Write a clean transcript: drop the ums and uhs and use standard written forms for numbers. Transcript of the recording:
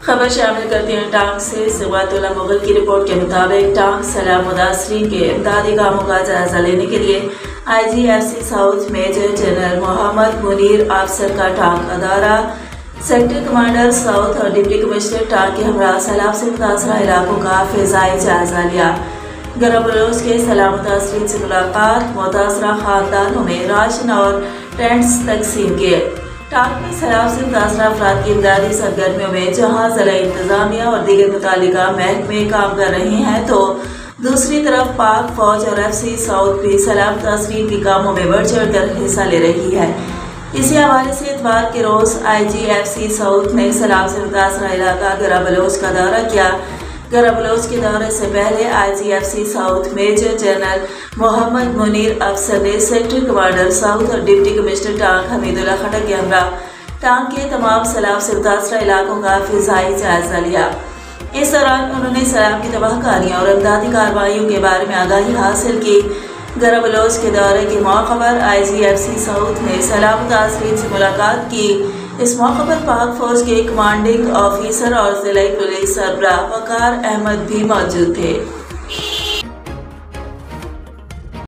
خبر شامل کرتے ہیں ٹانک سے۔ سوات اللہ مغل کی رپورٹ کے مطابق ٹانک سیلاب متاثرین کے امدادی کاموں کا جائزہ لینے کے لیے IGFC ساؤتھ میجر جنرل محمد منیر افسر کا ٹانک ادارہ سیکٹر کمانڈر ساؤتھ اور ڈپٹی کمشنر ٹانک کے ہمراہ سیلاب سے متاثرہ علاقوں کا فضائی جائزہ لیا۔ گرم بلوچ کے سیلاب متاثرین سے ملاقات، متاثرہ خاندانوں میں راشن اور ٹینٹس تقسیم کیے۔ ٹانک میں سیلاب سے متاثرہ افراد کی امدادی سرگرمیوں میں جہاں ضلع انتظامیہ اور دیگر متعلقہ محکمے کام کر رہے ہیں تو دوسری طرف پاک فوج اور FC ساؤتھ بھی سیلاب متاثرین کے کاموں میں بڑھ چڑھ کر حصہ لے رہی ہے۔ اسی حوالے سے اتوار کے روز IGFC ساؤتھ نے سیلاب سے متاثرہ علاقہ گرم بلوچ کا دورہ کیا۔ گرم بلوچ کے دورے سے پہلے IGFC ساؤتھ میجر جنرل محمد منیر افسر نے سیکٹر کمانڈر ساؤتھ اور ڈپٹی کمشنر ٹانک حمید اللہ خٹک کے ہمراہ ٹانک کے تمام سیلاب سے متاثرہ علاقوں کا فضائی جائزہ لیا۔ اس دوران انہوں نے سیلاب کی تباہ کاریوں اور امدادی کارروائیوں کے بارے میں آگاہی حاصل کی۔ گرم بلوچ کے دورے کے موقع پر IGFC ساؤتھ نے سیلاب متاثرین سے ملاقات کی۔ اس موقع پر پاک فوج کے کمانڈنگ آفیسر اور ضلعی پولیس سربراہ وقار احمد بھی موجود تھے۔